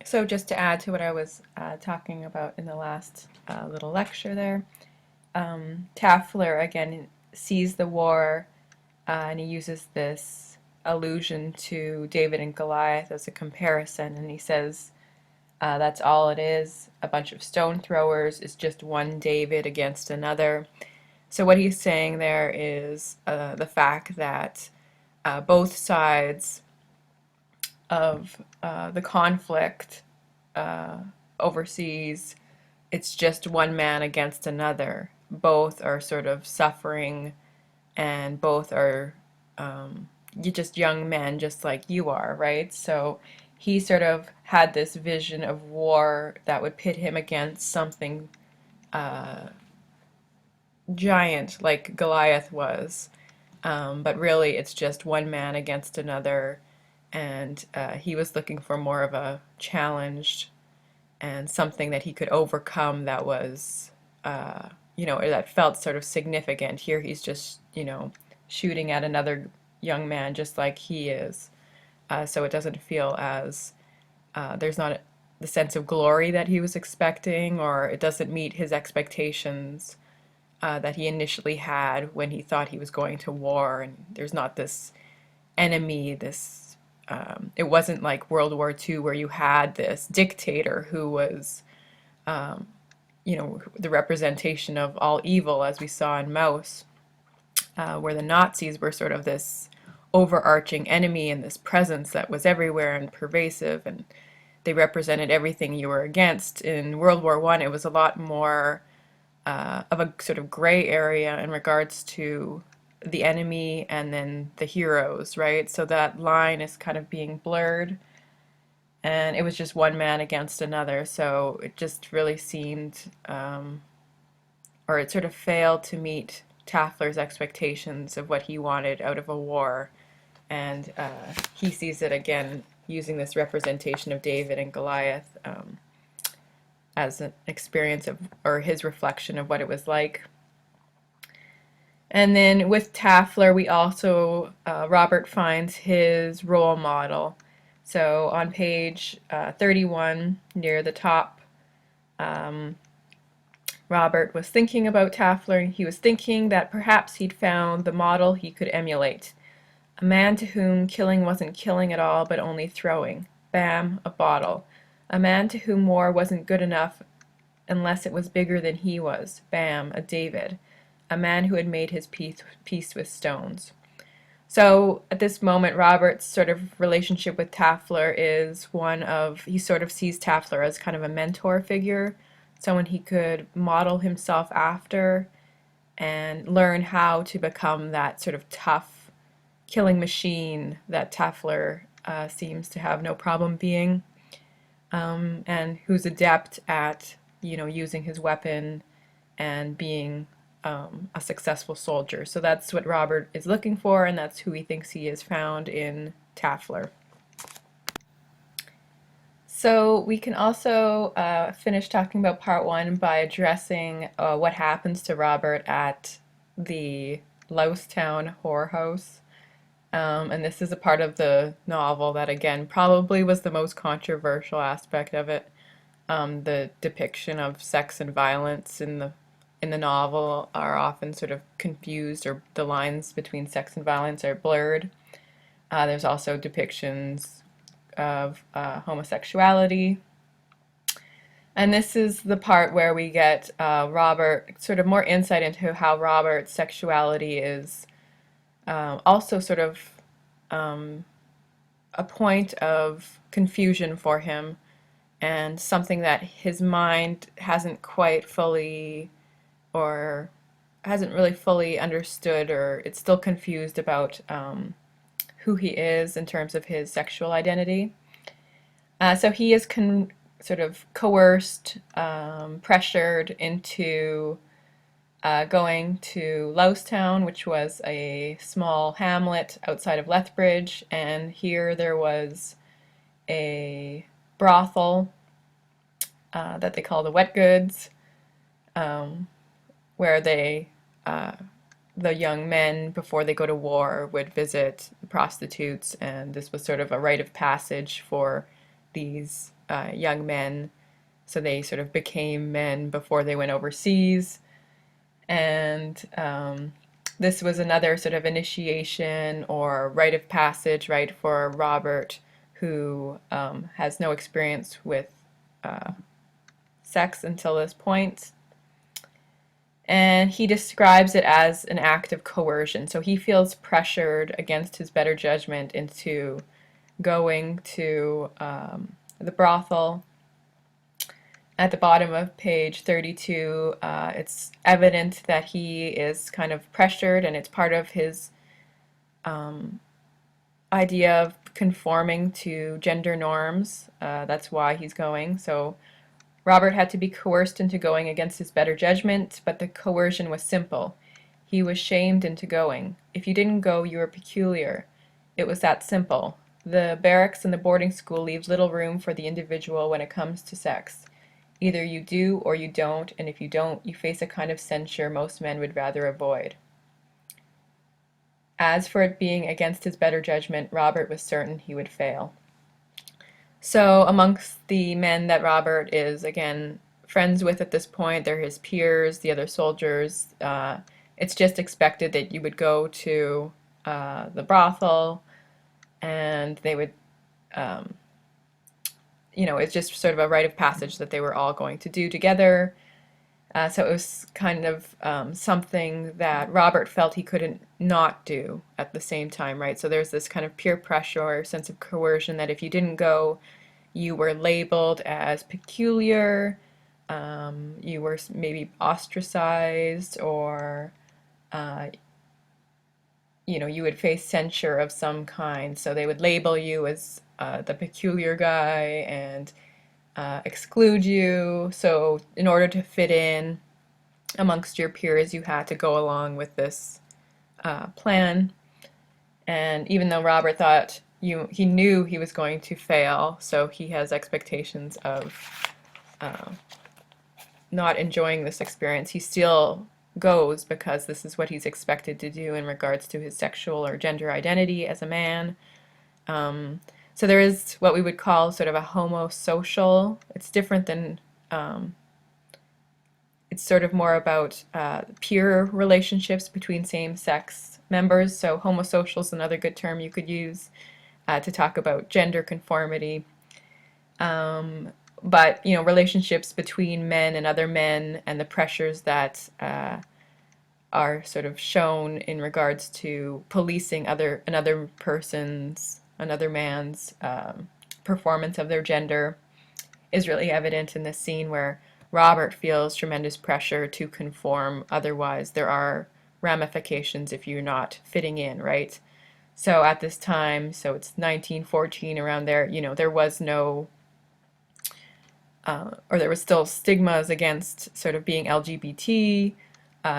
So just to add to what I was talking about in the last little lecture there, Taffler again sees the war and he uses this allusion to David and Goliath as a comparison, and he says that's all it is. A bunch of stone throwers is just one David against another. So what he's saying there is the fact that both sides of the conflict overseas, it's just one man against another. Both are sort of suffering, and both are just young men, just like you are, right? So he sort of had this vision of war that would pit him against something giant like Goliath was. But really, it's just one man against another, and he was looking for more of a challenge and something that he could overcome that was, that felt sort of significant. Here he's just, shooting at another young man just like he is. So it doesn't feel as, there's not the sense of glory that he was expecting, or it doesn't meet his expectations that he initially had when he thought he was going to war. And there's not this enemy, this it wasn't like World War II where you had this dictator who was, the representation of all evil, as we saw in Maus, where the Nazis were sort of this overarching enemy and this presence that was everywhere and pervasive, and they represented everything you were against. In World War I, it was a lot more of a sort of gray area in regards to the enemy and then the heroes, right? So that line is kind of being blurred, and it was just one man against another. So it just really seemed, or it sort of failed to meet Taffler's expectations of what he wanted out of a war. And he sees it again using this representation of David and Goliath as an experience of, or his reflection of what it was like. And then with Taffler, we also, Robert finds his role model. So on page 31, near the top, Robert was thinking about Taffler. He was thinking that perhaps he'd found the model he could emulate. A man to whom killing wasn't killing at all, but only throwing. Bam, a bottle. A man to whom war wasn't good enough unless it was bigger than he was. Bam, a David. A man who had made his peace with stones. So at this moment, Robert's sort of relationship with Taffler is one of, he sort of sees Taffler as kind of a mentor figure, someone he could model himself after and learn how to become that sort of tough killing machine that Taffler seems to have no problem being, and who's adept at, using his weapon and being a successful soldier. So that's what Robert is looking for, and that's who he thinks he has found in Taffler. So we can also finish talking about part one by addressing what happens to Robert at the Lousetown whorehouse. And this is a part of the novel that, again, probably was the most controversial aspect of it. The depiction of sex and violence in the novel are often sort of confused, or the lines between sex and violence are blurred. There's also depictions of homosexuality. And this is the part where we get Robert, sort of more insight into how Robert's sexuality is also sort of a point of confusion for him, and something that his mind hasn't quite fully, or hasn't really fully understood, or it's still confused about who he is in terms of his sexual identity. So he is sort of coerced, pressured into going to Lousetown, which was a small hamlet outside of Lethbridge, and here there was a brothel that they call the Wet Goods, where the young men, before they go to war, would visit the prostitutes, and this was sort of a rite of passage for these young men. So they sort of became men before they went overseas. And this was another sort of initiation or rite of passage, right, for Robert, who has no experience with sex until this point. And he describes it as an act of coercion. So he feels pressured against his better judgment into going to the brothel. At the bottom of page 32, it's evident that he is kind of pressured, and it's part of his idea of conforming to gender norms. That's why he's going. So Robert had to be coerced into going against his better judgment, but the coercion was simple. He was shamed into going. If you didn't go, you were peculiar. It was that simple. The barracks and the boarding school leaves little room for the individual when it comes to sex. Either you do or you don't, and if you don't, you face a kind of censure most men would rather avoid. As for it being against his better judgment, Robert was certain he would fail. So amongst the men that Robert is, again, friends with at this point, they're his peers, the other soldiers. It's just expected that you would go to the brothel, and they would, it's just sort of a rite of passage that they were all going to do together. So it was kind of something that Robert felt he couldn't not do at the same time, right? So there's this kind of peer pressure or sense of coercion that if you didn't go, you were labeled as peculiar, you were maybe ostracized, or you would face censure of some kind. So they would label you as the peculiar guy and exclude you. So in order to fit in amongst your peers, you had to go along with this plan. And even though Robert thought he knew he was going to fail, so he has expectations of not enjoying this experience, he still goes because this is what he's expected to do in regards to his sexual or gender identity as a man. So there is what we would call sort of a homosocial. It's different than, it's sort of more about peer relationships between same-sex members. So homosocial is another good term you could use to talk about gender conformity. But relationships between men and other men, and the pressures that are sort of shown in regards to policing another man's performance of their gender is really evident in this scene where Robert feels tremendous pressure to conform. Otherwise, there are ramifications if you're not fitting in, right? So at this time, so it's 1914, around there, there was no or there was still stigmas against sort of being LGBT,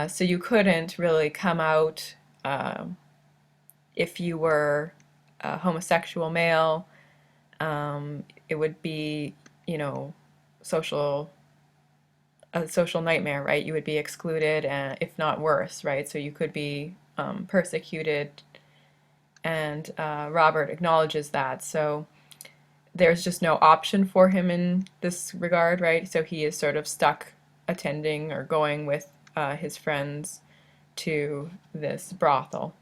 so you couldn't really come out if you were a homosexual male. It would be, a social nightmare, right? You would be excluded, if not worse, right? So you could be persecuted, and Robert acknowledges that. So there's just no option for him in this regard, right? So he is sort of stuck attending or going with his friends to this brothel.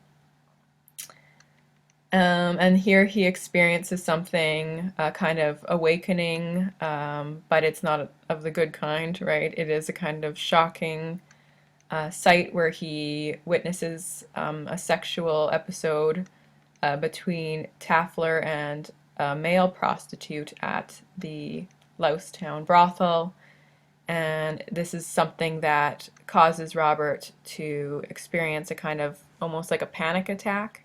And here he experiences something kind of awakening, but it's not of the good kind, right? It is a kind of shocking sight where he witnesses a sexual episode between Taffler and a male prostitute at the Loustown brothel. And this is something that causes Robert to experience a kind of almost like a panic attack.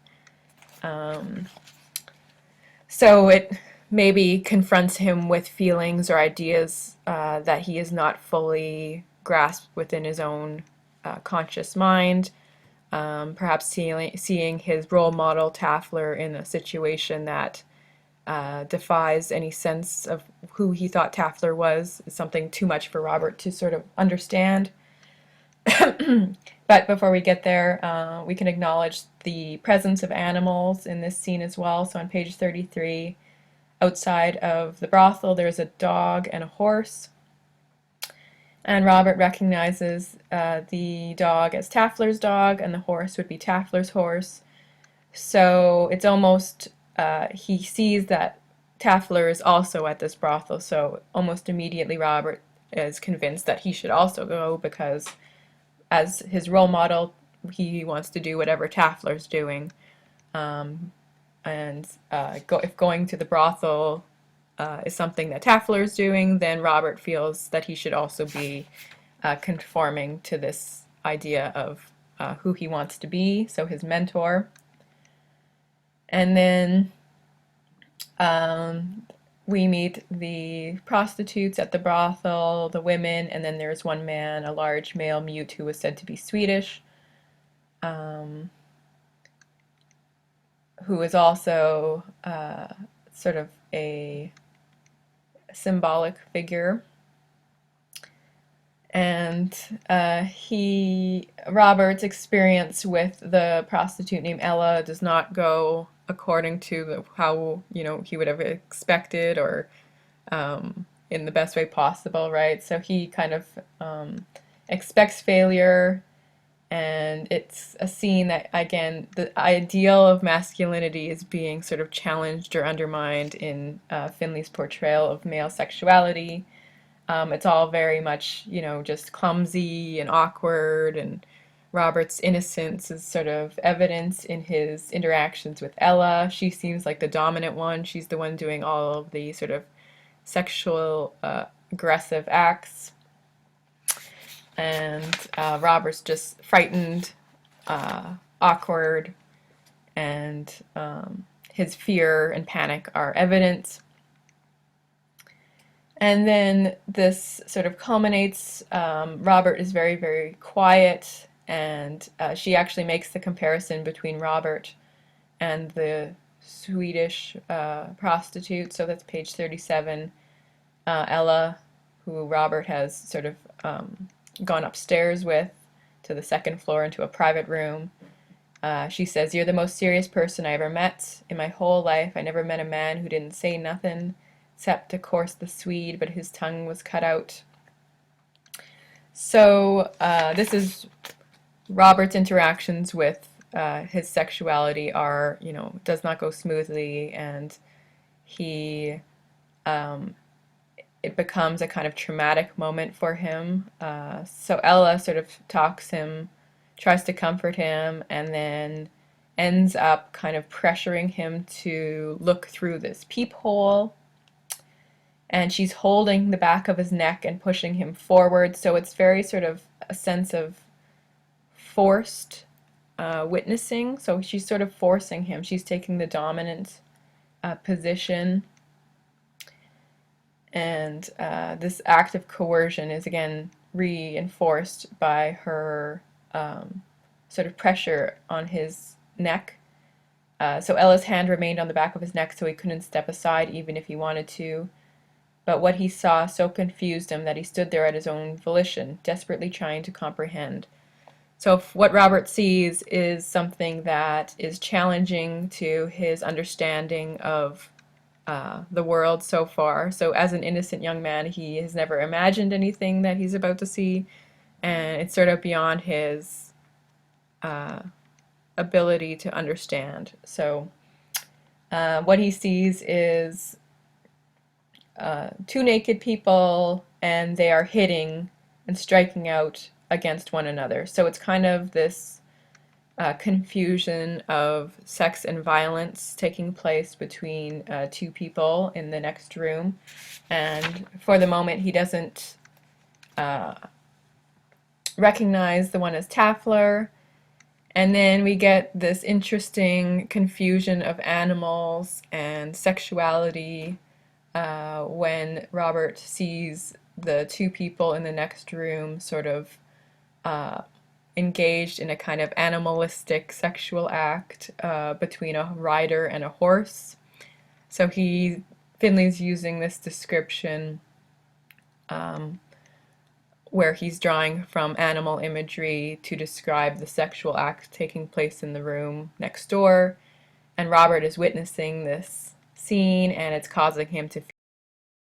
So it maybe confronts him with feelings or ideas that he is not fully grasped within his own conscious mind. Perhaps seeing his role model Taffler in a situation that defies any sense of who he thought Taffler was is something too much for Robert to sort of understand. But before we get there, we can acknowledge the presence of animals in this scene as well. So on page 33, outside of the brothel there's a dog and a horse, and Robert recognizes the dog as Taffler's dog, and the horse would be Taffler's horse. So it's almost, he sees that Taffler is also at this brothel, so almost immediately Robert is convinced that he should also go because, as his role model, he wants to do whatever Taffler's doing. And if going to the brothel is something that Taffler is doing, then Robert feels that he should also be conforming to this idea of who he wants to be, so his mentor. And then we meet the prostitutes at the brothel, the women, and then there's one man, a large male mute who was said to be Swedish, who is also sort of a symbolic figure. And Robert's experience with the prostitute named Ella does not go according to how he would have expected, or in the best way possible, right? So he kind of expects failure, and it's a scene that, again, the ideal of masculinity is being sort of challenged or undermined in Findley's portrayal of male sexuality. It's all very much, just clumsy and awkward, and Robert's innocence is sort of evident in his interactions with Ella. She seems like the dominant one. She's the one doing all of the sort of sexual, aggressive acts. And Robert's just frightened, awkward, and his fear and panic are evident. And then this sort of culminates. Robert is very, very quiet, and she actually makes the comparison between Robert and the Swedish prostitute. So that's page 37. Ella, who Robert has sort of gone upstairs with to the second floor into a private room. She says, "You're the most serious person I ever met. In my whole life, I never met a man who didn't say nothing, except, of course, the Swede, but his tongue was cut out." So this is Robert's interactions with his sexuality does not go smoothly, and he it becomes a kind of traumatic moment for him. So Ella sort of tries to comfort him, and then ends up kind of pressuring him to look through this peephole. And she's holding the back of his neck and pushing him forward. So it's very sort of a sense of forced witnessing. So she's sort of forcing him. She's taking the dominant position. And this act of coercion is again reinforced by her sort of pressure on his neck. So Ella's hand remained on the back of his neck, so he couldn't step aside even if he wanted to. But what he saw so confused him that he stood there at his own volition, desperately trying to comprehend. So what Robert sees is something that is challenging to his understanding of the world so far. So as an innocent young man, he has never imagined anything that he's about to see, and it's sort of beyond his ability to understand. So what he sees is two naked people, and they are hitting and striking out against one another. So it's kind of this confusion of sex and violence taking place between two people in the next room. And for the moment, he doesn't recognize the one as Taffler. And then we get this interesting confusion of animals and sexuality when Robert sees the two people in the next room sort of engaged in a kind of animalistic sexual act between a rider and a horse. So Findley's using this description where he's drawing from animal imagery to describe the sexual act taking place in the room next door, and Robert is witnessing this seen and it's causing him to